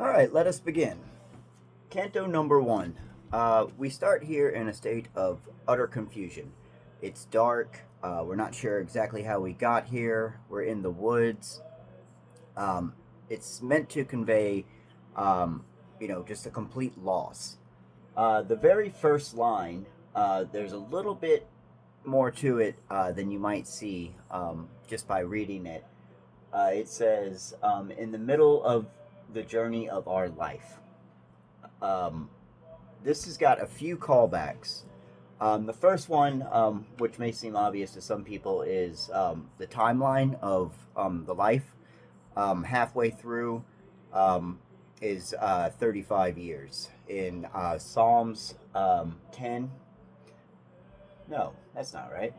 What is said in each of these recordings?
All right, let us begin. Canto number one. We start here in a state of utter confusion. It's dark. We're not sure exactly how we got here. We're in the woods. Um, it's meant to convey, just a complete loss. The very first line, there's a little bit more to it than you might see just by reading it. It says, in the middle of the journey of our life. Um, this has got a few callbacks. The first one, which may seem obvious to some people, is the timeline of the life. Halfway through um, is 35 years. In Psalms 10, no, that's not right.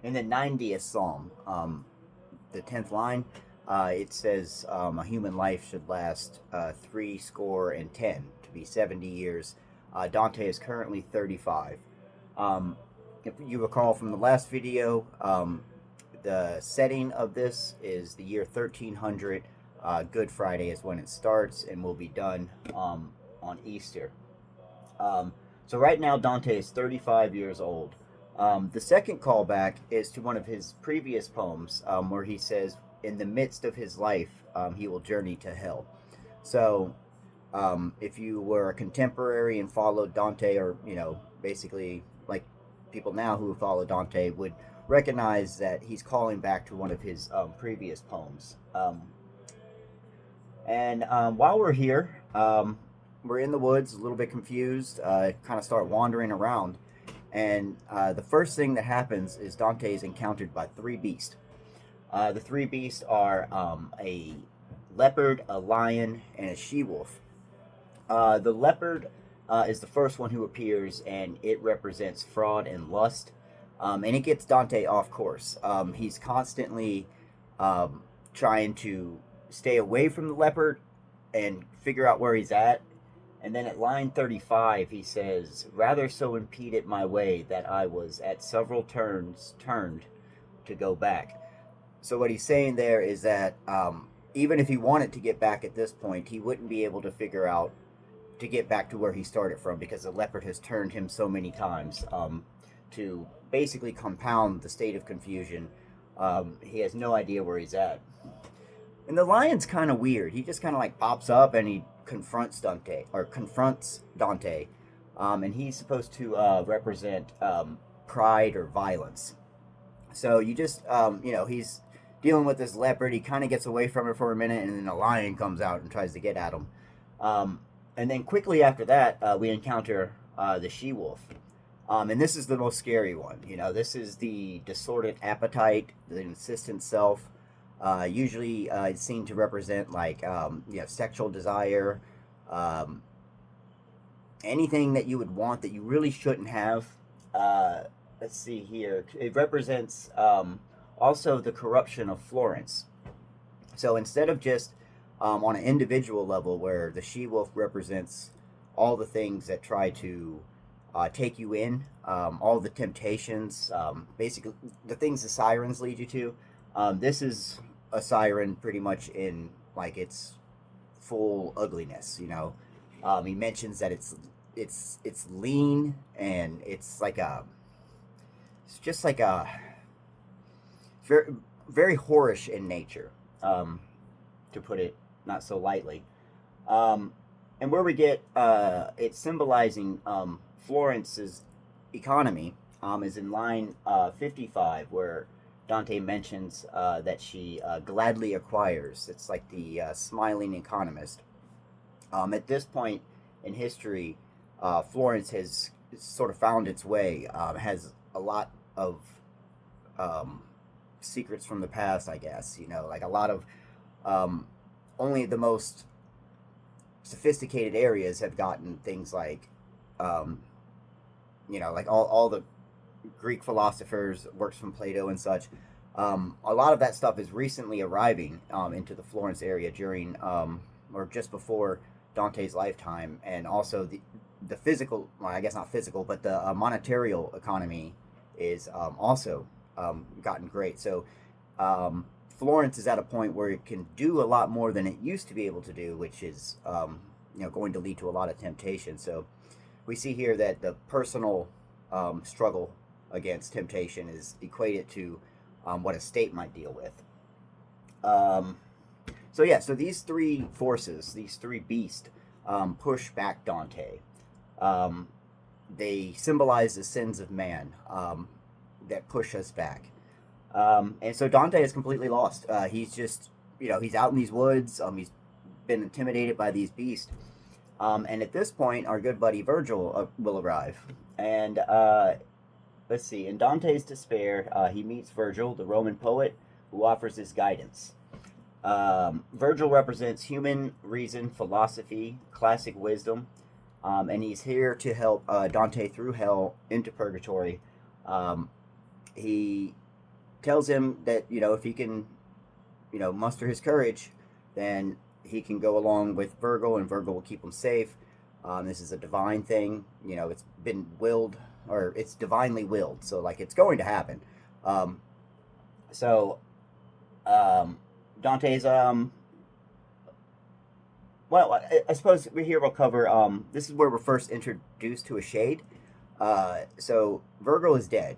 In the 90th Psalm, the 10th line, it says a human life should last three score and 10, to be 70 years. Dante is currently 35. Um, if you recall from the last video, the setting of this is the year 1300. Good Friday is when it starts and will be done on Easter. So right now, Dante is 35 years old. The second callback is to one of his previous poems, where he says, in the midst of his life, he will journey to hell. So, if you were a contemporary and followed Dante, or, basically like people now who follow Dante would recognize that he's calling back to one of his previous poems. And while we're here, we're in the woods, a little bit confused, kind of start wandering around. And the first thing that happens is Dante is encountered by three beasts. The three beasts are a leopard, a lion, and a she-wolf. The leopard is the first one who appears, and it represents fraud and lust. And it gets Dante off course. He's constantly trying to stay away from the leopard and figure out where he's at. And then at line 35, he says, rather so impeded my way that I was at several turns turned to go back. So what he's saying there is that even if he wanted to get back at this point, he wouldn't be able to figure out to get back to where he started from, because the leopard has turned him so many times to basically compound the state of confusion. He has no idea where he's at. And the lion's kind of weird. He just kind of like pops up and he confronts Dante, and he's supposed to represent pride or violence. So you just, he's dealing with this leopard. He kind of gets away from it for a minute, and then a lion comes out and tries to get at him. And then quickly after that, we encounter the she-wolf. And this is the most scary one. This is the disordered appetite, the insistent self. Usually it's seen to represent like sexual desire, anything that you would want that you really shouldn't have. Let's see here. It represents also the corruption of Florence. So instead of just on an individual level, where the she-wolf represents all the things that try to take you in, all the temptations, basically the things the sirens lead you to. This is a siren pretty much in like its full ugliness. He mentions that it's lean, and it's just like a very very whorish in nature, to put it not so lightly. And where we get it symbolizing Florence's economy is in line 55, where Dante mentions that she gladly acquires. It's like the smiling economist. At this point in history, Florence has sort of found its way, has a lot of secrets from the past, I guess. Like a lot of only the most sophisticated areas have gotten things like, like all the Greek philosophers, works from Plato and such. A lot of that stuff is recently arriving into the Florence area during or just before Dante's lifetime, and also the physical, well, I guess not physical, but the monetarial economy is also gotten great. So Florence is at a point where it can do a lot more than it used to be able to do, which is going to lead to a lot of temptation. So we see here that the personal struggle against temptation is equated to what a state might deal with. So these three forces, these three beasts, push back Dante. They symbolize the sins of man that push us back. And so Dante is completely lost. He's just, he's out in these woods. He's been intimidated by these beasts. And at this point, our good buddy Virgil will arrive. And let's see, in Dante's despair, he meets Virgil, the Roman poet, who offers his guidance. Virgil represents human reason, philosophy, classic wisdom, and he's here to help Dante through hell into purgatory. He tells him that, if he can, muster his courage, then he can go along with Virgil, and Virgil will keep him safe. This is a divine thing. It's been willed, or it's divinely willed, so, it's going to happen. Dante's, I suppose here we'll cover, this is where we're first introduced to a shade. So Virgil is dead.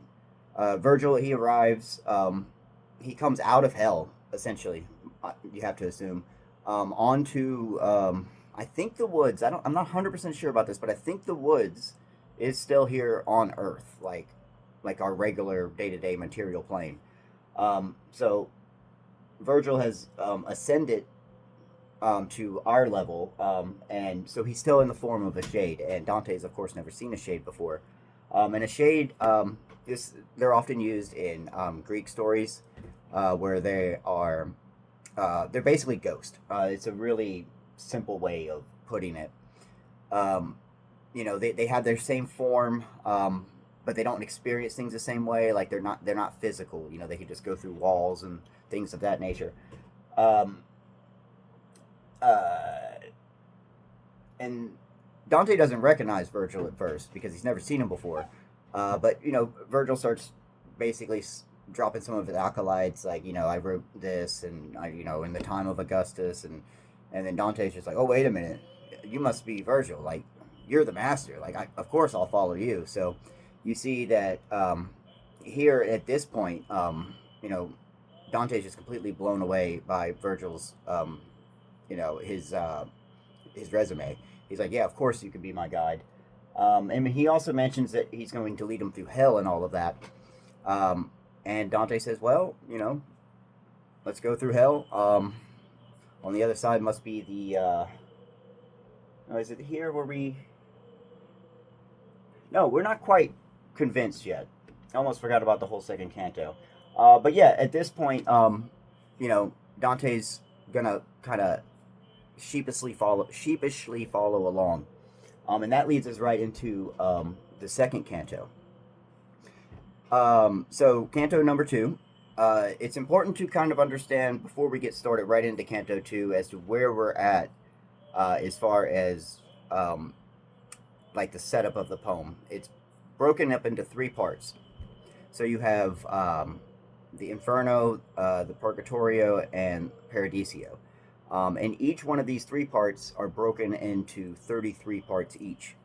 Virgil, he arrives, he comes out of hell, essentially, you have to assume, onto, I think the woods. I'm not 100% sure about this, but I think the woods is still here on Earth, like our regular day-to-day material plane. So Virgil has ascended to our level, and so he's still in the form of a shade, and Dante's, of course, never seen a shade before. And a shade, they're often used in Greek stories, where they're basically ghosts. It's a really simple way of putting it. They have their same form, but they don't experience things the same way. Like they're not physical. They can just go through walls and things of that nature. And Dante doesn't recognize Virgil at first because he's never seen him before. But Virgil starts basically dropping some of his acolytes, like, I wrote this, and in the time of Augustus, and then Dante's just like, oh, wait a minute, you must be Virgil, like, you're the master, like, of course I'll follow you. So you see that here at this point, Dante's just completely blown away by Virgil's, his resume. He's like, yeah, of course you can be my guide. And he also mentions that he's going to lead him through hell and all of that. And Dante says, well, let's go through hell. On the other side must be the, is it here where we... No, we're not quite convinced yet. I almost forgot about the whole second canto. But yeah, at this point, Dante's gonna kind of sheepishly follow along. And that leads us right into the second canto. So canto number 2, it's important to kind of understand before we get started right into canto 2 as to where we're at as far as the setup of the poem. It's broken up into 3 parts. So you have the Inferno, the Purgatorio, and Paradiso. And each one of these 3 parts are broken into 33 parts each.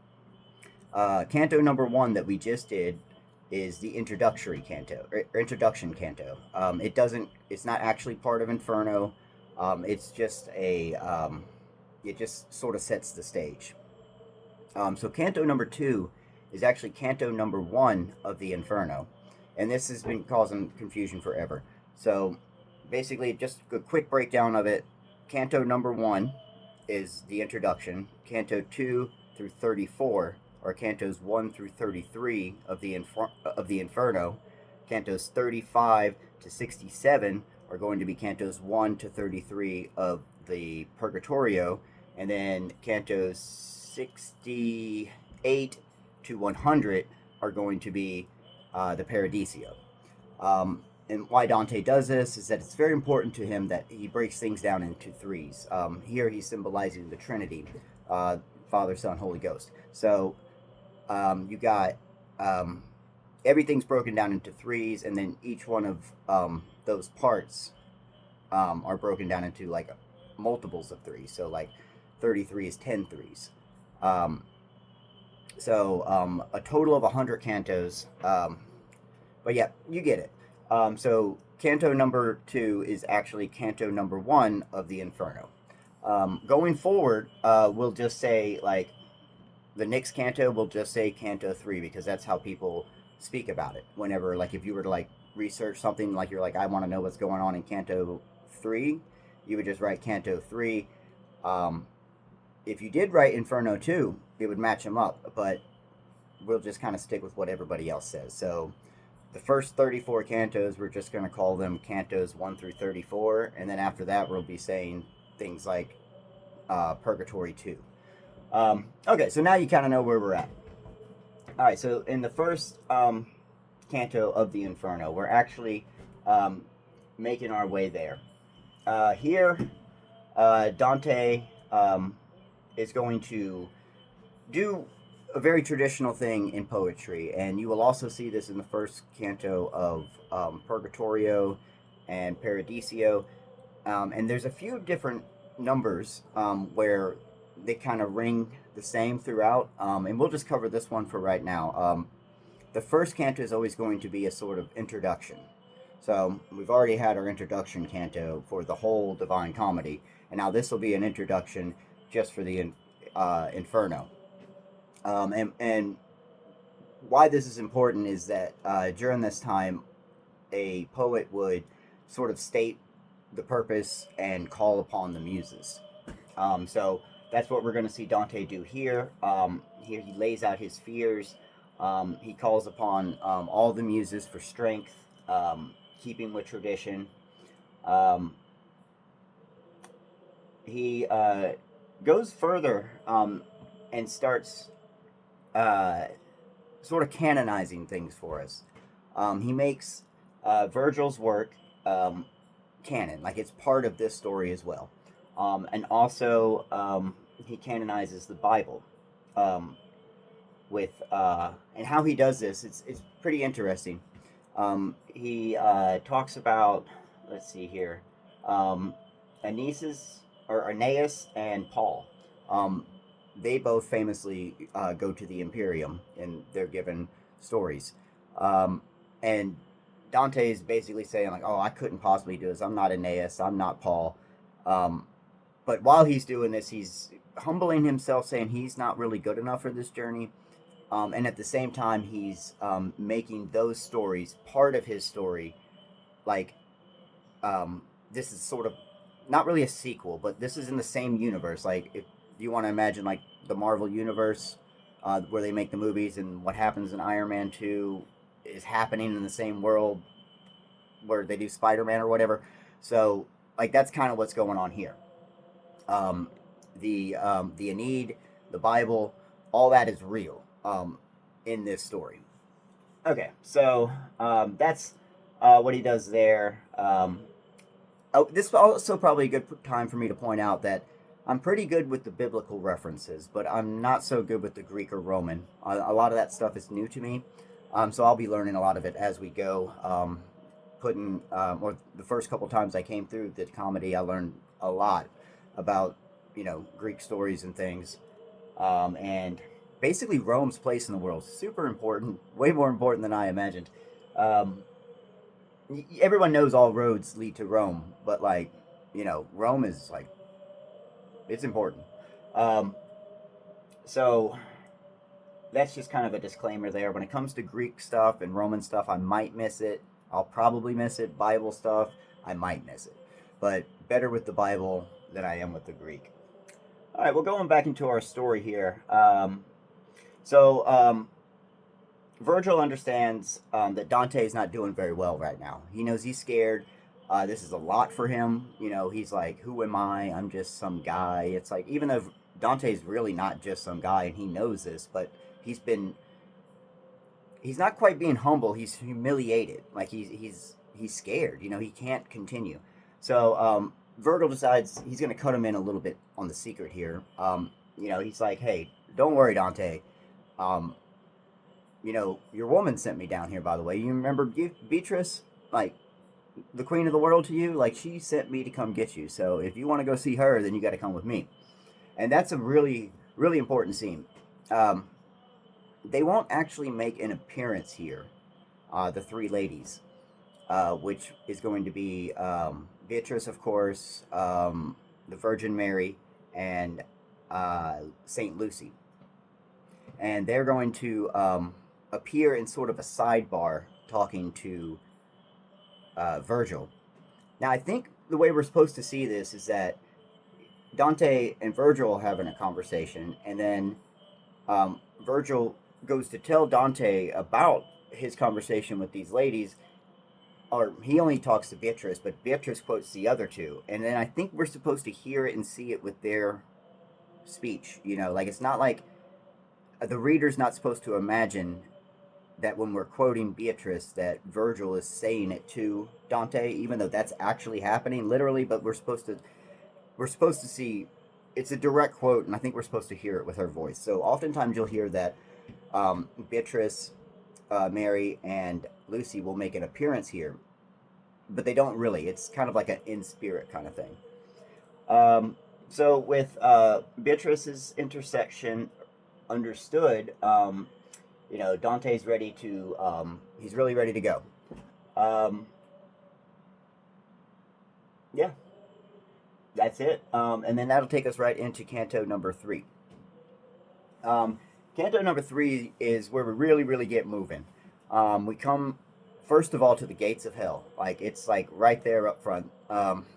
Canto number 1 that we just did is the introduction canto. It's not actually part of Inferno. It's just it just sort of sets the stage. So canto number 2 is actually canto number 1 of the Inferno. And this has been causing confusion forever. So basically, just a quick breakdown of it. Canto number 1 is the introduction. Canto 2 through 34 are cantos 1 through 33 of the Inferno. Cantos 35 to 67 are going to be cantos 1 to 33 of the Purgatorio. And then cantos 68 to 100 are going to be the Paradiso. And why Dante does this is that it's very important to him that he breaks things down into 3s. Here he's symbolizing the Trinity, Father, Son, Holy Ghost. So you got everything's broken down into 3s, and then each one of those parts are broken down into like multiples of 3. So like 33 is 10 threes. Um, a total of 100 cantos. But yeah, you get it. So canto number 2 is actually canto number 1 of the Inferno. Going forward, we'll just say like the next canto, we'll just say canto 3 because that's how people speak about it. Whenever like if you were to like research something, like you're like I want to know what's going on in canto 3, you would just write canto 3. If you did write Inferno 2, it would match them up, but we'll just kind of stick with what everybody else says. So the first 34 cantos, we're just going to call them cantos 1 through 34, and then after that, we'll be saying things like Purgatory 2. Okay, so now you kind of know where we're at. All right, so in the first canto of the Inferno, we're actually making our way there. Here, Dante is going to do a very traditional thing in poetry, and you will also see this in the first canto of Purgatorio and Paradiso. And there's a few different numbers where they kind of ring the same throughout, and we'll just cover this one for right now. The first canto is always going to be a sort of introduction. So we've already had our introduction canto for the whole Divine Comedy, and now this will be an introduction just for the Inferno. And why this is important is that during this time, a poet would sort of state the purpose and call upon the muses. So that's what we're going to see Dante do here. Here he lays out his fears. He calls upon all the muses for strength, keeping with tradition. He goes further and starts sort of canonizing things for us. He makes Virgil's work canon, like it's part of this story as well. And also, he canonizes the Bible. And how he does this, it's pretty interesting. He talks about, let's see here, Aeneas and Paul. They both famously go to the Imperium in their given stories. And Dante is basically saying, like, oh, I couldn't possibly do this. I'm not Aeneas. I'm not Paul. But while he's doing this, he's humbling himself, saying he's not really good enough for this journey. And at the same time, he's making those stories part of his story. Like, this is sort of not really a sequel, but this is in the same universe. Like, if you want to imagine, like, the Marvel universe, where they make the movies, and what happens in Iron Man 2 is happening in the same world where they do Spider-Man or whatever. So, like, that's kind of what's going on here. The Aeneid, the Bible, all that is real in this story. Okay, so that's what he does there. This is also probably a good time for me to point out that I'm pretty good with the biblical references, but I'm not so good with the Greek or Roman. A lot of that stuff is new to me, so I'll be learning a lot of it as we go. Or the first couple times I came through the comedy, I learned a lot about, Greek stories and things. And basically Rome's place in the world, super important, way more important than I imagined. Everyone knows all roads lead to Rome, but Rome is it's important. So that's just kind of a disclaimer there. When it comes to Greek stuff and Roman stuff, I might miss it. I'll probably miss it. Bible stuff, I might miss it. But better with the Bible than I am with the Greek. All right, well, going back into our story here. Virgil understands that Dante is not doing very well right now. He knows he's scared. This is a lot for him. He's like, who am I? I'm just some guy. It's like, even though Dante's really not just some guy, and he knows this, but he's not quite being humble. He's humiliated. Like, he's scared. He can't continue. So Virgil decides he's going to cut him in a little bit on the secret here. He's like, hey, don't worry, Dante. Your woman sent me down here, by the way. You remember Beatrice? Like, the queen of the world to you? Like, she sent me to come get you. So if you want to go see her, then you got to come with me. And that's a really, really important scene. Um, they won't actually make an appearance here, the three ladies, which is going to be Beatrice, of course, the Virgin Mary, and Saint Lucy. And they're going to appear in sort of a sidebar talking to Virgil. Now, I think the way we're supposed to see this is that Dante and Virgil are having a conversation, and then Virgil goes to tell Dante about his conversation with these ladies, or he only talks to Beatrice, but Beatrice quotes the other two, and then I think we're supposed to hear it and see it with their speech. You know, like, it's not like the reader's not supposed to imagine that when we're quoting Beatrice that Virgil is saying it to Dante, even though that's actually happening literally, but we're supposed to see it's a direct quote, and I think we're supposed to hear it with her voice. So oftentimes you'll hear that Beatrice, Mary, and Lucy will make an appearance here, but they don't really. It's kind of like an in spirit kind of thing. So with Beatrice's intersection understood, Dante's ready to, he's really ready to go. Yeah, that's it. And then that'll take us right into canto number 3. Canto number 3 is where we really, really get moving. We come, first of all, to the gates of hell. Like, it's like right there up front.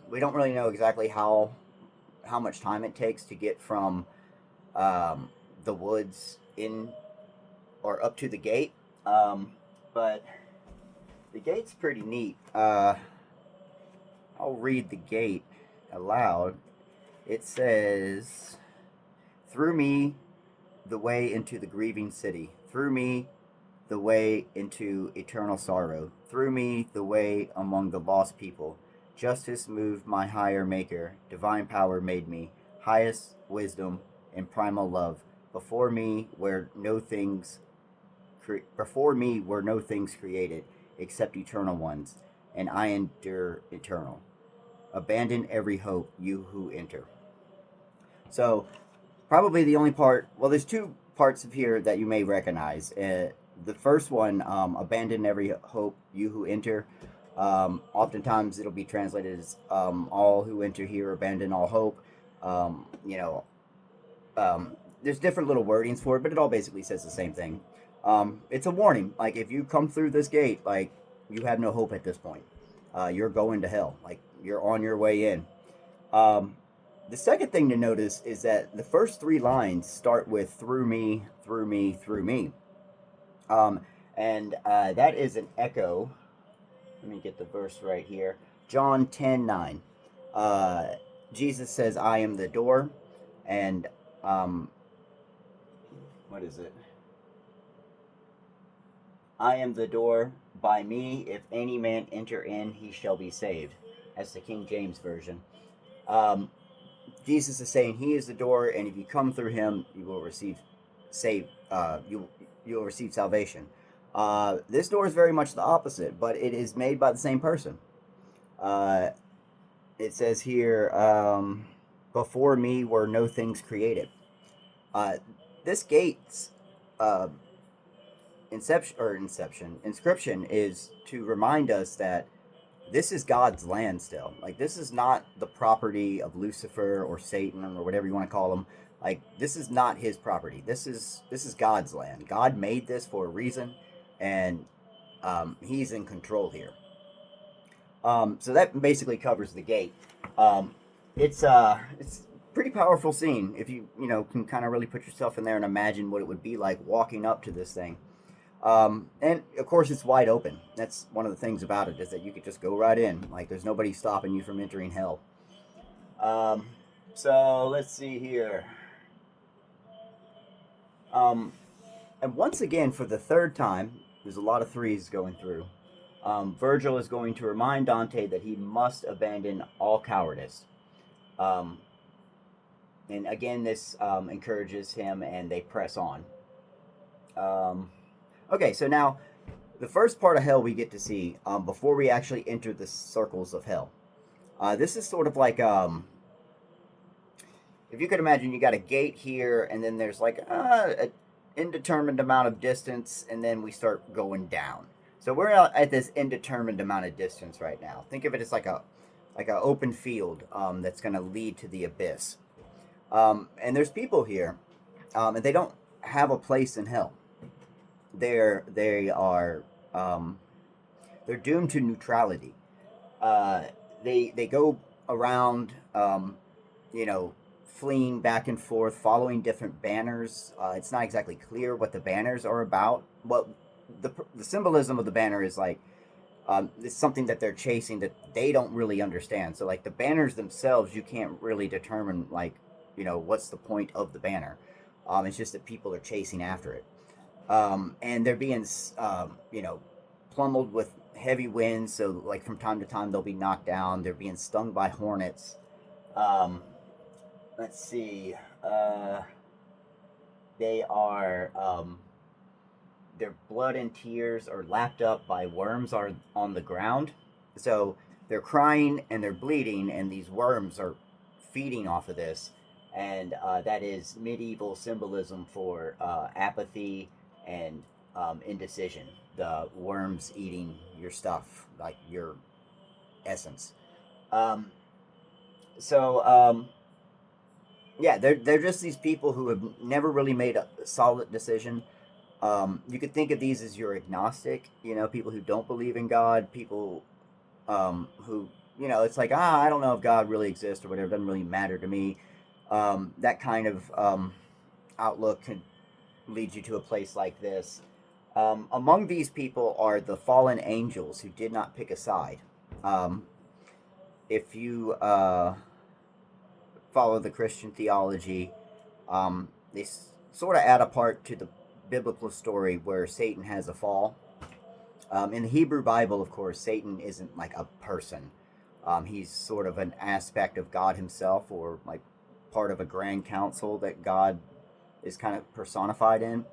We don't really know exactly how much time it takes to get from the woods in or up to the gate. But the gate's pretty neat. I'll read the gate aloud. It says, "Through me the way into the grieving city. Through me the way into eternal sorrow. Through me the way among the lost people. Justice moved my higher maker. Divine power made me. Highest wisdom and primal love. Before me were no things created except eternal ones, and I endure eternal. Abandon every hope, you who enter." So, probably the only part, well, there's two parts of here that you may recognize. The first one, abandon every hope, you who enter. Oftentimes it'll be translated as all who enter here abandon all hope. There's different little wordings for it, but it all basically says the same thing. It's a warning. Like, if you come through this gate, like, you have no hope at this point. You're going to hell. Like, you're on your way in. The second thing to notice is that the first 3 lines start with "through me, through me, through me." And that is an echo. Let me get the verse right here. John 10:9. Jesus says, "I am the door." And what is it? "I am the door. By me, if any man enter in, he shall be saved." That's the King James Version. Jesus is saying he is the door, and if you come through him, you will receive you will receive salvation. This door is very much the opposite, but it is made by the same person. It says here, "Before me were no things created." This gate's inscription is to remind us that this is God's land still. Like, this is not the property of Lucifer or Satan or whatever you want to call him. Like, this is not his property. This is God's land. God made this for a reason, and he's in control here. So that basically covers the gate. It's pretty powerful scene if you can kind of really put yourself in there and imagine what it would be like walking up to this thing. And of course it's wide open. That's one of the things about it, is that you could just go right in. Like, there's nobody stopping you from entering hell. So let's see here. And once again, for the third time, there's a lot of threes going through. Virgil is going to remind Dante that he must abandon all cowardice. And again, this encourages him, and they press on. Okay, so now the first part of hell we get to see before we actually enter the circles of hell. This is sort of like if you could imagine, you got a gate here, and then there's like an indeterminate amount of distance, and then we start going down. So we're out at this indeterminate amount of distance right now. Think of it as like a open field that's going to lead to the abyss. And there's people here, and they don't have a place in hell. They are they're doomed to neutrality. They go around, fleeing back and forth, following different banners. It's not exactly clear what the banners are about. What the symbolism of the banner is like, it's something that they're chasing that they don't really understand. So like the banners themselves, you can't really determine like, what's the point of the banner. It's just that people are chasing after it. And they're being, pummeled with heavy winds. So like from time to time they'll be knocked down. They're being stung by hornets. Let's see. They are, their blood and tears are lapped up by worms are on the ground. So they're crying and they're bleeding, and these worms are feeding off of this. And that is medieval symbolism for apathy and indecision. The worms eating your stuff, like your essence. Yeah, they're just these people who have never really made a solid decision. You could think of these as your agnostic, people who don't believe in God, people who, it's like, I don't know if God really exists or whatever, it doesn't really matter to me. That kind of outlook can lead you to a place like this. Among these people are the fallen angels who did not pick a side. If you follow the Christian theology, they sort of add a part to the biblical story where Satan has a fall. In the Hebrew Bible, of course, Satan isn't like a person. He's sort of an aspect of God himself, or like part of a grand council that God is kind of personified in.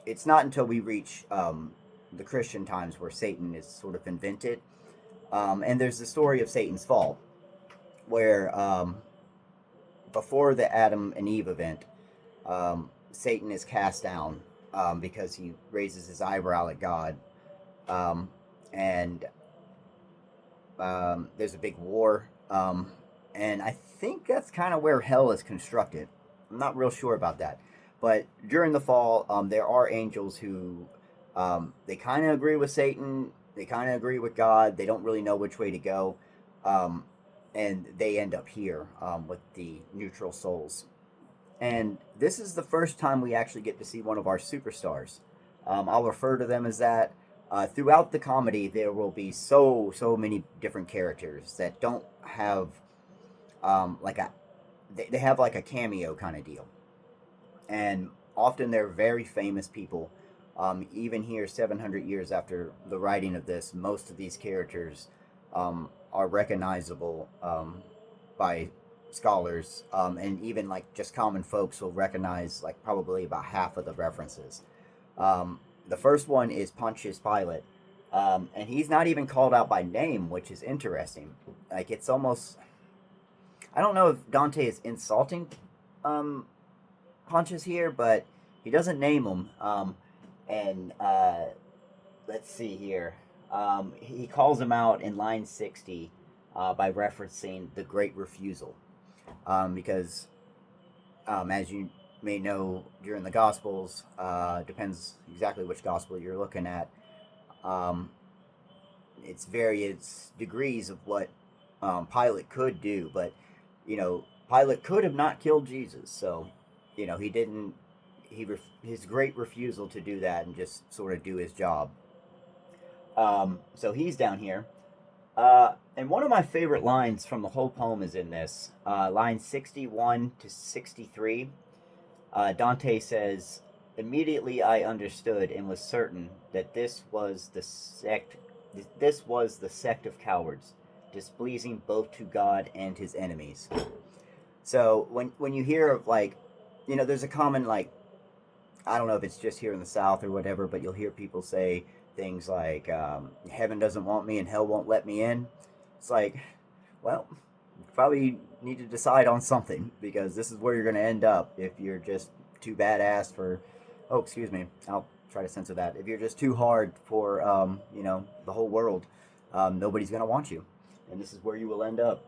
It's not until we reach the Christian times where Satan is sort of invented. And there's the story of Satan's fall, where before the Adam and Eve event, Satan is cast down because he raises his eyebrow at God. And there's a big war. And I think that's kind of where hell is constructed. I'm not real sure about that. But during the fall, there are angels who, they kind of agree with Satan. They kind of agree with God. They don't really know which way to go. And they end up here with the neutral souls. And this is the first time we actually get to see one of our superstars. I'll refer to them as that. Throughout the comedy, there will be so many different characters that don't have they have like a cameo kind of deal. And often they're very famous people. Even here, 700 years after the writing of this, most of these characters are recognizable by scholars, and even like just common folks will recognize like probably about half of the references. The first one is Pontius Pilate, and he's not even called out by name, which is interesting. Like it's almost, I don't know if Dante is insulting Pontius here, but he doesn't name him. And let's see here. He calls him out in line 60 by referencing the Great Refusal. Because, as you may know, during the Gospels, depends exactly which Gospel you're looking at, it's various degrees of what Pilate could do. But, Pilate could have not killed Jesus, so, he didn't, his great refusal to do that and just sort of do his job. So he's down here. And one of my favorite lines from the whole poem is in this. Line 61 to 63. Dante says, "Immediately I understood and was certain that this was the sect of cowards, displeasing both to God and his enemies." So when you hear of like, there's a common like I don't know if it's just here in the South or whatever, but you'll hear people say things like, heaven doesn't want me and hell won't let me in. It's like, well, you probably need to decide on something, because this is where you're going to end up if you're just too badass for, oh, excuse me, I'll try to censor that. If you're just too hard for, the whole world, nobody's going to want you. And this is where you will end up.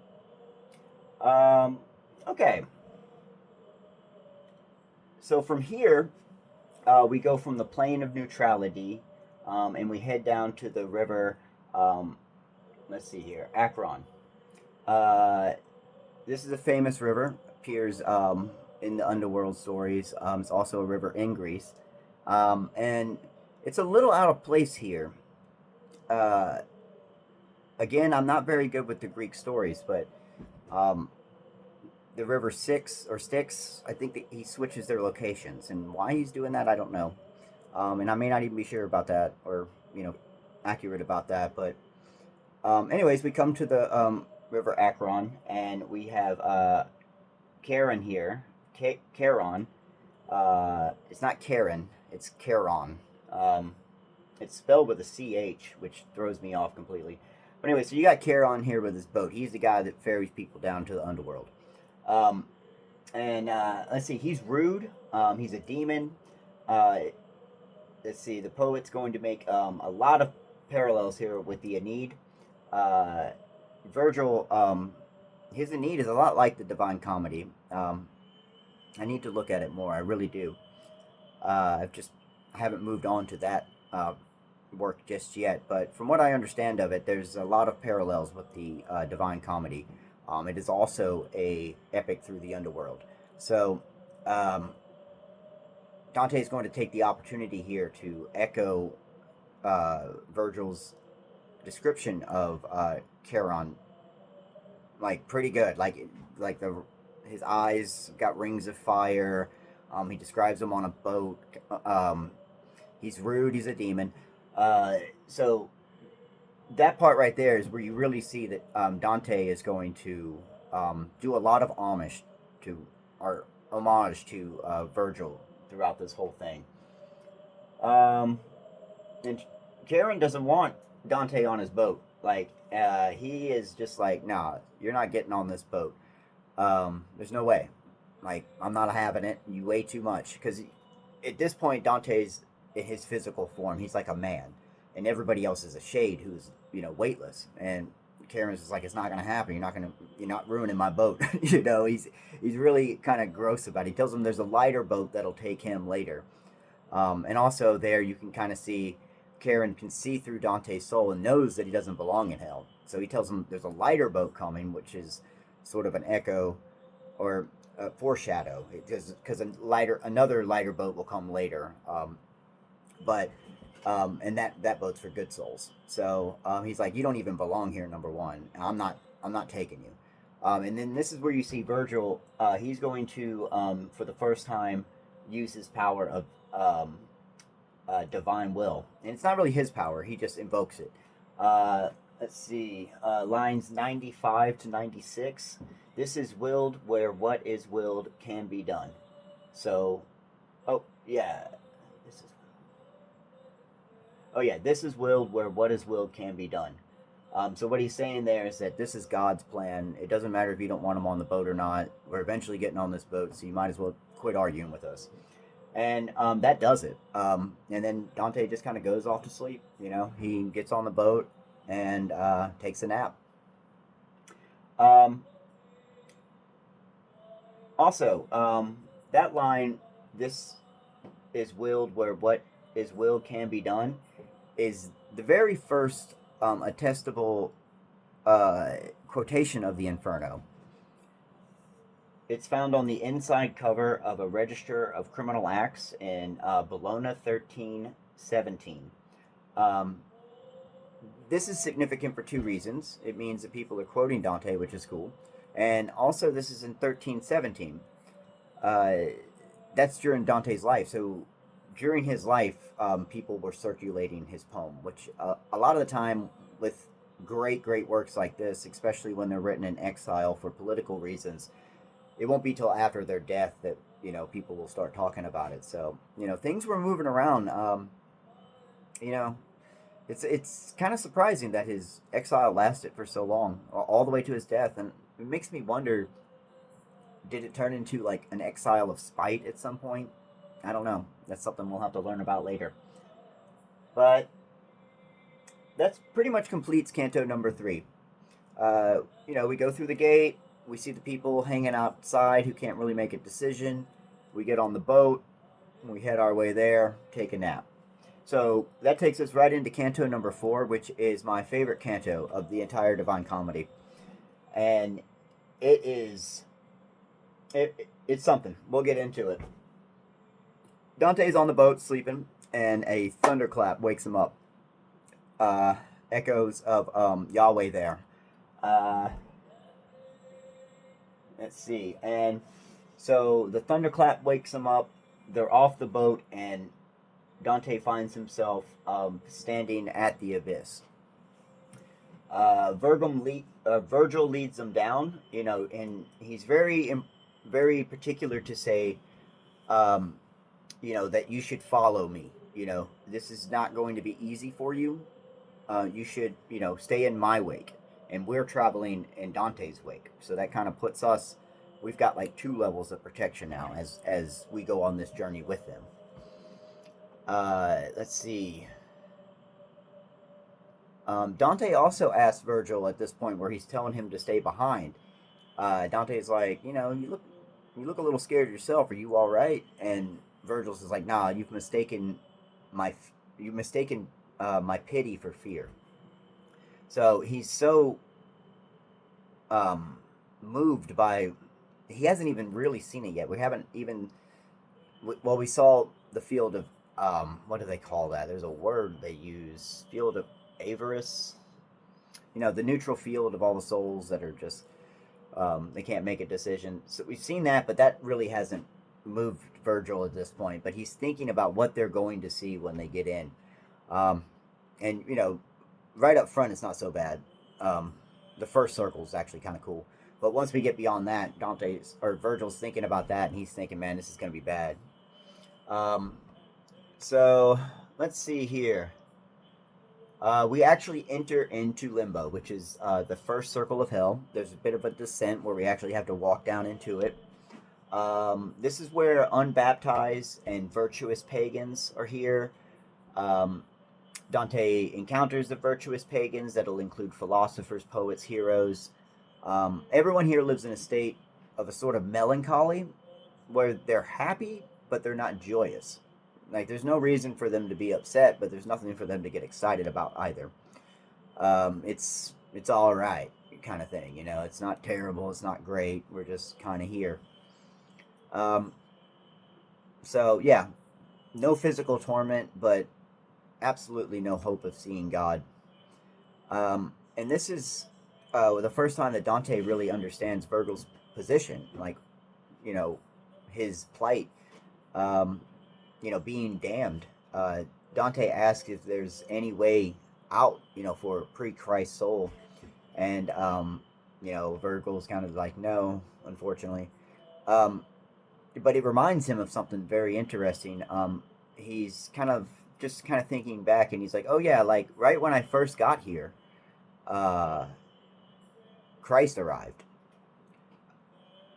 Okay. So from here, we go from the plane of neutrality, and we head down to the river, let's see here, Akron. This is a famous river, appears in the underworld stories. It's also a river in Greece. And it's a little out of place here. Again, I'm not very good with the Greek stories, but the river Styx, I think that he switches their locations, and why he's doing that, I don't know. And I may not even be sure about that, or accurate about that. But anyways, we come to the river Akron, and we have Charon here. Charon. It's not Karen, it's Charon. It's spelled with a CH, which throws me off completely. But anyway, so you got Charon here with his boat. He's the guy that ferries people down to the underworld. Let's see, he's rude. He's a demon. Let's see, the poet's going to make a lot of parallels here with the Aeneid. Virgil, his Aeneid is a lot like the Divine Comedy. I need to look at it more, I really do. I haven't moved on to that work just yet, but from what I understand of it, there's a lot of parallels with the Divine Comedy. It is also a epic through the underworld. So Dante is going to take the opportunity here to echo Virgil's description of Charon, like pretty good. His eyes got rings of fire. He describes him on a boat. He's rude. He's a demon. So that part right there is where you really see that Dante is going to do a lot of homage to Virgil throughout this whole thing. And Charon doesn't want Dante on his boat. He is just like, nah, you're not getting on this boat. There's no way. I'm not having it. You weigh too much. Because at this point, Dante's in his physical form. He's like a man. And everybody else is a shade who's, weightless. And Charon's just like, it's not going to happen. You're not ruining my boat. He's really kind of gross about it. He tells him there's a lighter boat that'll take him later. And also there you can kind of see Charon can see through Dante's soul and knows that he doesn't belong in hell. So he tells him there's a lighter boat coming, which is sort of an echo or a foreshadow, because another lighter boat will come later. And that boat's for good souls. So he's like, you don't even belong here, number one. I'm not taking you. And then this is where you see Virgil. He's going to, for the first time, use his power of divine will. And it's not really his power. He just invokes it. Let's see. Lines 95 to 96. This is willed where what is willed can be done. So, this is willed where what is willed can be done. So what he's saying there is that this is God's plan. It doesn't matter if you don't want him on the boat or not. We're eventually getting on this boat, so you might as well quit arguing with us. And that does it. And then Dante just kind of goes off to sleep. He gets on the boat and takes a nap. That line, this is willed where what is willed can be done, is the very first attestable quotation of the Inferno. It's found on the inside cover of a Register of Criminal Acts in Bologna 1317. This is significant for two reasons. It means that people are quoting Dante, which is cool. And also, this is in 1317. That's during Dante's life. So during his life, people were circulating his poem, which a lot of the time with great works like this, especially when they're written in exile for political reasons, it won't be till after their death that people will start talking about it. So things were moving around. You know, it's kind of surprising that his exile lasted for so long, all the way to his death, and it makes me wonder: did it turn into like an exile of spite at some point? I don't know. That's something we'll have to learn about later. But that's pretty much completes Canto number 3. We go through the gate. We see the people hanging outside who can't really make a decision. We get on the boat. We head our way there, take a nap. So that takes us right into Canto number 4, which is my favorite canto of the entire Divine Comedy. And it's something. We'll get into it. Dante's on the boat sleeping, and a thunderclap wakes him up. Echoes of Yahweh there. Let's see. And so the thunderclap wakes him up. They're off the boat, and Dante finds himself standing at the abyss. Virgil leads them down, and he's very particular to say, that you should follow me. This is not going to be easy for you. You should, stay in my wake. And we're traveling in Dante's wake. So that kind of puts us, we've got like 2 levels of protection now as we go on this journey with them. Let's see. Dante also asks Virgil at this point where he's telling him to stay behind. Dante's like, you look a little scared yourself. Are you all right? And Virgil's is like, nah, you've mistaken my pity for fear. So he's so moved by, he hasn't even really seen it yet. We haven't even, we saw the field of, what do they call that? There's a word they use, field of avarice. The neutral field of all the souls that are just, they can't make a decision. So we've seen that, but that really hasn't moved Virgil at this point. But he's thinking about what they're going to see when they get in. And, right up front, it's not so bad. The first circle is actually kind of cool. But once we get beyond that, Virgil's thinking about that, and he's thinking, man, this is going to be bad. So, let's see here. We actually enter into Limbo, which is the first circle of hell. There's a bit of a descent where we actually have to walk down into it. This is where unbaptized and virtuous pagans are here. Dante encounters the virtuous pagans. That'll include philosophers, poets, heroes. Everyone here lives in a state of a sort of melancholy where they're happy, but they're not joyous. Like, there's no reason for them to be upset, but there's nothing for them to get excited about either. It's all right kind of thing, It's not terrible. It's not great. We're just kind of here. So, yeah, no physical torment, but absolutely no hope of seeing God. And this is the first time that Dante really understands Virgil's position, like, his plight, being damned. Dante asks if there's any way out, for a pre-Christ soul. And, Virgil's kind of like, no, unfortunately. But it reminds him of something very interesting. He's kind of thinking back, and he's like, oh yeah, like right when I first got here, Christ arrived.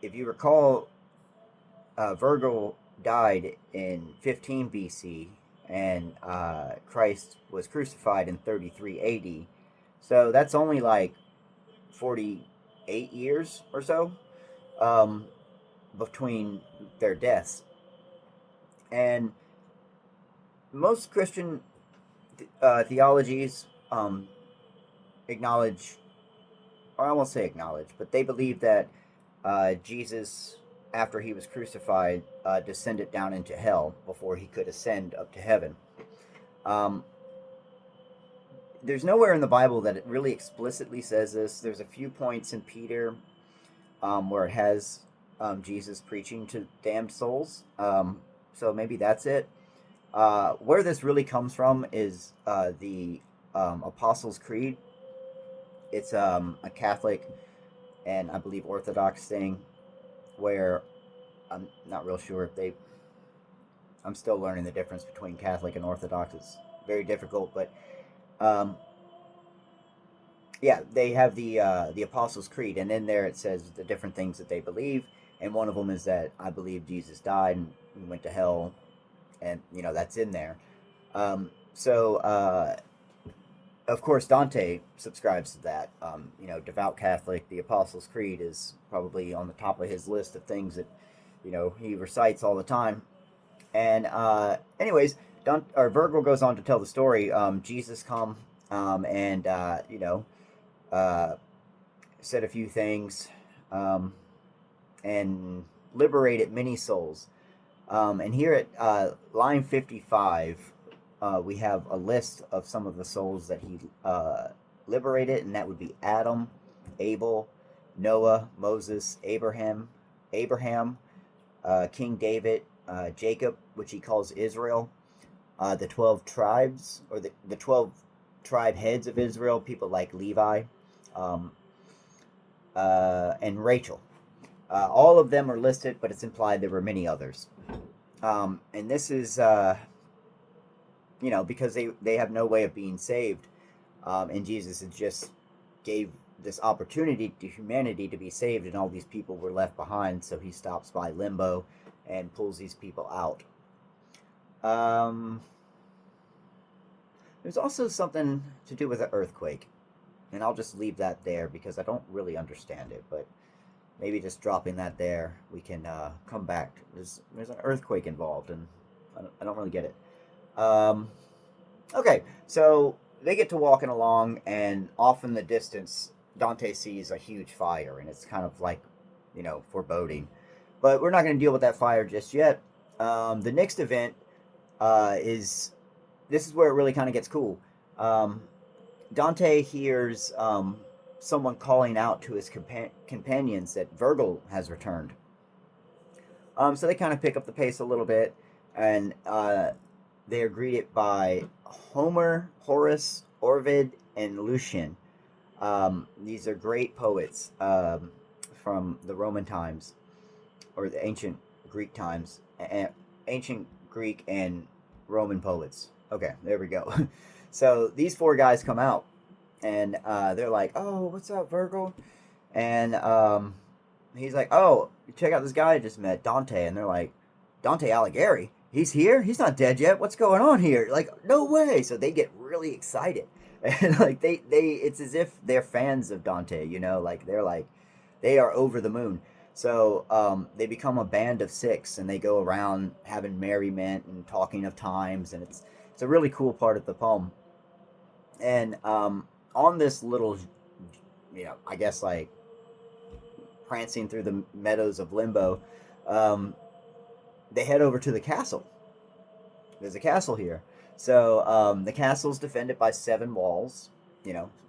If you recall, Virgil died in 15 BC, and Christ was crucified in 33 AD. So that's only like 48 years or so between their deaths. And most Christian theologies acknowledge, or I won't say acknowledge, but they believe that Jesus, after he was crucified, descended down into hell before he could ascend up to heaven. There's nowhere in the Bible that it really explicitly says this. There's a few points in Peter where it has Jesus preaching to damned souls. So maybe that's it. Where this really comes from is the Apostles' Creed. It's a Catholic and I believe Orthodox thing. where I'm not real sure if they. I'm still learning the difference between Catholic and Orthodox. It's very difficult, but um, yeah, they have the Apostles' Creed, and in there it says the different things that they believe, and one of them is that I believe Jesus died and went to hell, and that's in there. So of course Dante subscribes to that. Devout Catholic, the Apostles' Creed is probably on the top of his list of things that he recites all the time. And anyways, Virgil goes on to tell the story. Jesus come and uh, said a few things and liberated many souls. And here at line 55, we have a list of some of the souls that he liberated, and that would be Adam, Abel, Noah, Moses, Abraham, King David, Jacob, which he calls Israel, the 12 tribes, or the 12 tribe heads of Israel, people like Levi, um, and Rachel. All of them are listed, but it's implied there were many others. And this is, because they have no way of being saved. And Jesus just gave this opportunity to humanity to be saved, and all these people were left behind. So he stops by Limbo and pulls these people out. There's also something to do with an earthquake, and I'll just leave that there because I don't really understand it, but maybe just dropping that there, we can come back. There's an earthquake involved, and I don't really get it. Okay, so they get to walking along, and off in the distance, Dante sees a huge fire, and it's kind of like, foreboding. But we're not going to deal with that fire just yet. The next event this is where it really kind of gets cool. Dante hears someone calling out to his companions that Virgil has returned. So they kind of pick up the pace a little bit, and they are greeted by Homer, Horace, Ovid, and Lucian. These are great poets from the Roman times, or the ancient Greek times, ancient Greek and Roman poets. Okay, there we go. So these four guys come out, and they're like, "Oh, what's up, Virgil?" And he's like, "Oh, check out this guy I just met, Dante." And they're like, "Dante Alighieri? He's here? He's not dead yet. What's going on here?" Like, no way. So they get really excited. And like they it's as if they're fans of Dante, they are over the moon. So they become a band of six, and they go around having merriment and talking of times, and it's a really cool part of the poem. And on this little, I guess like prancing through the meadows of Limbo, they head over to the castle. There's a castle here. So the castle's defended by 7 walls.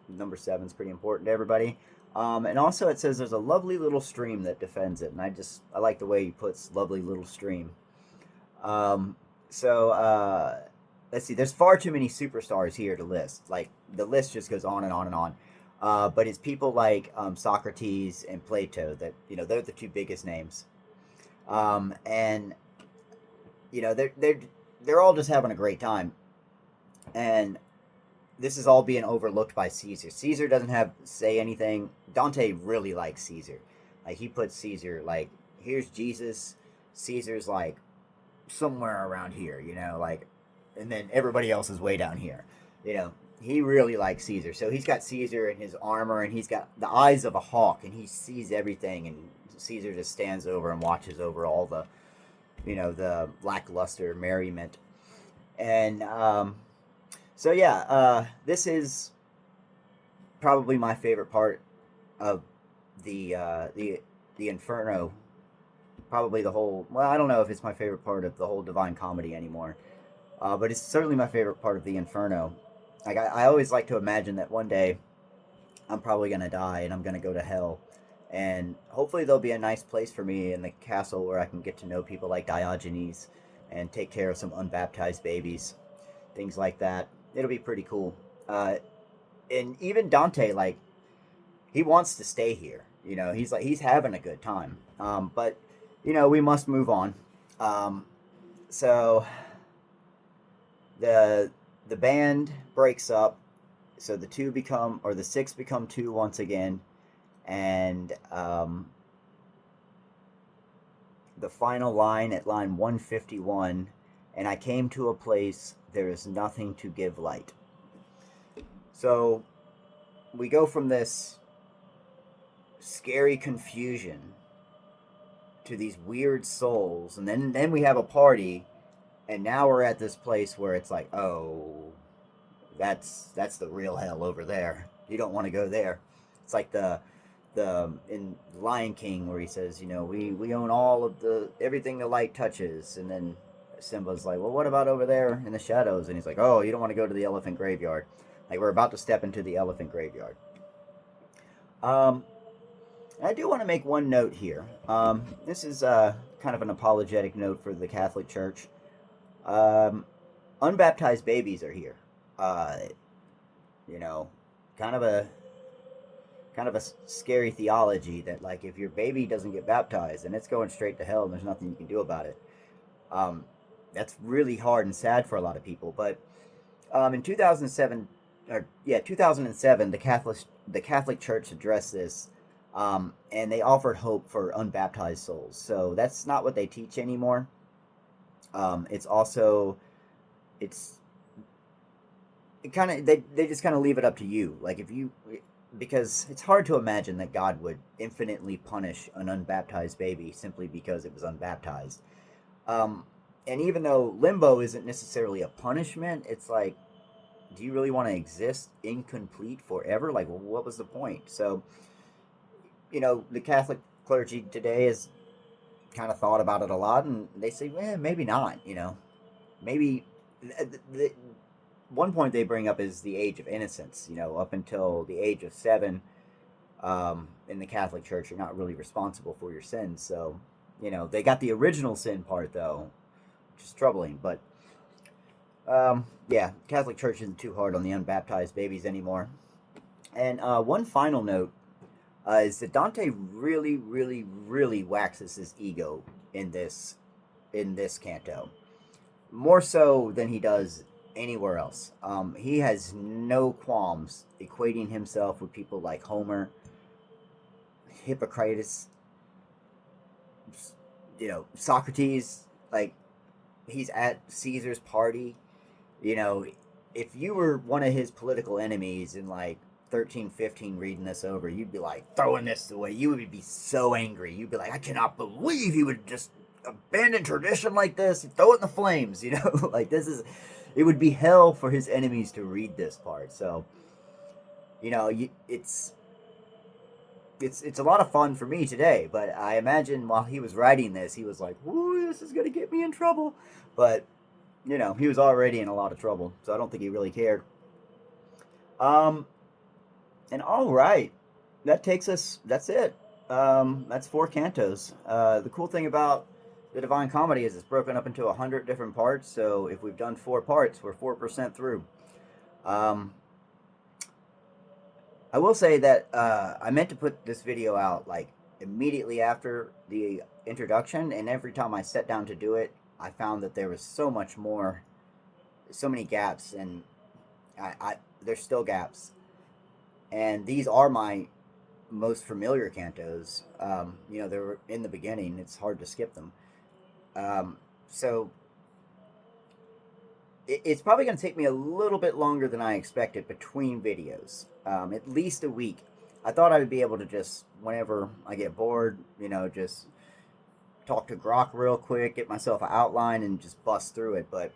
Number 7 is pretty important to everybody. And also it says there's a lovely little stream that defends it. And I like the way he puts lovely little stream. So let's see. There's far too many superstars here to list. Like, the list just goes on and on and on. But it's people like Socrates and Plato that, they're the 2 biggest names. And, they're all just having a great time. And this is all being overlooked by Caesar. Caesar doesn't say anything. Dante really likes Caesar. Like, he puts Caesar, like, here's Jesus. Caesar's, like, somewhere around here, and then everybody else is way down here. He really likes Caesar. So he's got Caesar in his armor, and he's got the eyes of a hawk, and he sees everything, and Caesar just stands over and watches over all the, the lackluster merriment. And, so yeah, this is probably my favorite part of the Inferno. Probably the whole. Well, I don't know if it's my favorite part of the whole Divine Comedy anymore, but it's certainly my favorite part of the Inferno. Like, I always like to imagine that one day I'm probably gonna die and I'm gonna go to hell, and hopefully there'll be a nice place for me in the castle where I can get to know people like Diogenes and take care of some unbaptized babies, things like that. It'll be pretty cool. And even Dante, like, he wants to stay here. He's having a good time. But, we must move on. So the band breaks up. So the six become two once again, and the final line at line 151, and I came to a place there is nothing to give light. So we go from this scary confusion to these weird souls, and then we have a party, and now we're at this place where it's like, oh, that's the real hell over there. You don't want to go there. It's like the in Lion King where he says, we own all of everything the light touches, and then Simba's like, well, what about over there in the shadows? And he's like, oh, you don't want to go to the elephant graveyard. Like, we're about to step into the elephant graveyard. I do want to make one note here. This is kind of an apologetic note for the Catholic Church. Unbaptized babies are here. Kind of a scary theology that, like, if your baby doesn't get baptized, then it's going straight to hell and there's nothing you can do about it. That's really hard and sad for a lot of people. But in 2007, the Catholic Church addressed this, and they offered hope for unbaptized souls. So that's not what they teach anymore. They just kind of leave it up to you. Like, because it's hard to imagine that God would infinitely punish an unbaptized baby simply because it was unbaptized. And even though limbo isn't necessarily a punishment, it's like, do you really want to exist incomplete forever? Like, well, what was the point? So, the Catholic clergy today has kind of thought about it a lot, and they say, maybe not, Maybe one point they bring up is the age of innocence. Up until the age of 7, in the Catholic Church, you're not really responsible for your sins. So, they got the original sin part, though, which is troubling. But, Catholic Church isn't too hard on the unbaptized babies anymore. And one final note is that Dante really, really, really waxes his ego in this canto. More so than he does anywhere else. He has no qualms equating himself with people like Homer, Hippocrates, Socrates. Like, he's at Caesar's party. If you were one of his political enemies in like 1315 reading this over, you'd be like throwing this away. You would be so angry. You'd be like, I cannot believe he would just abandon tradition like this and throw it in the flames. Like, it would be hell for his enemies to read this part. So, it's a lot of fun for me today, but I imagine while he was writing this, he was like, "Ooh, this is gonna get me in trouble." But he was already in a lot of trouble, so I don't think he really cared. And all right, that's it. That's 4 cantos. The cool thing about the Divine Comedy is it's broken up into 100 different parts, so if we've done 4 parts, we're 4% through. I will say that I meant to put this video out like immediately after the introduction, and every time I sat down to do it, I found that there was so much more, so many gaps, and there's still gaps. And these are my most familiar cantos. They were in the beginning. It's hard to skip them. So it's probably going to take me a little bit longer than I expected between videos. At least a week. I thought I would be able to just, whenever I get bored, just talk to Grok real quick, get myself an outline, and just bust through it. But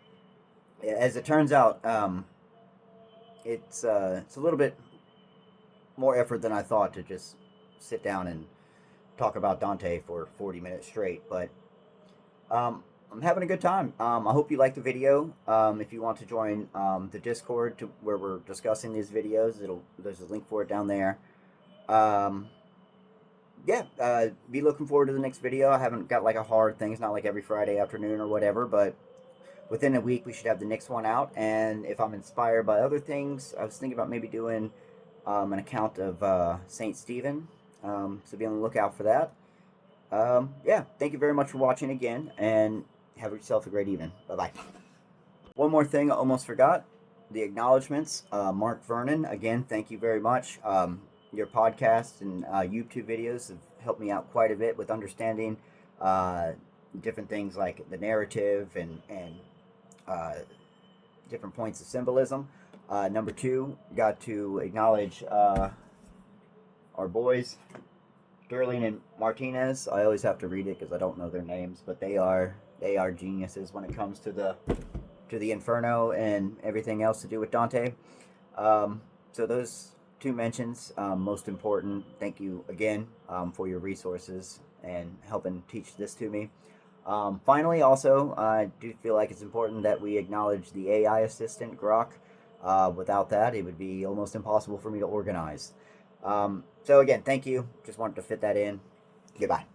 as it turns out, it's a little bit more effort than I thought to just sit down and talk about Dante for 40 minutes straight. But I'm having a good time. I hope you like the video. If you want to join the Discord where we're discussing these videos, there's a link for it down there. Be looking forward to the next video. I haven't got like a hard thing. It's not like every Friday afternoon or whatever, but within a week we should have the next one out. And if I'm inspired by other things, I was thinking about maybe doing an account of Saint Stephen. So be on the lookout for that. yeah, thank you very much for watching again, and have yourself a great evening. Bye-bye. One more thing I almost forgot. The acknowledgments. Mark Vernon, again, thank you very much. Your podcast and YouTube videos have helped me out quite a bit with understanding different things like the narrative and different points of symbolism. Number two, got to acknowledge our boys, Durling and Martinez. I always have to read it because I don't know their names, but they are geniuses when it comes to the Inferno and everything else to do with Dante. So those two mentions, most important. Thank you again for your resources and helping teach this to me. Finally, also, I do feel like it's important that we acknowledge the AI assistant, Grok. Without that, it would be almost impossible for me to organize. So again, thank you. Just wanted to fit that in. Goodbye.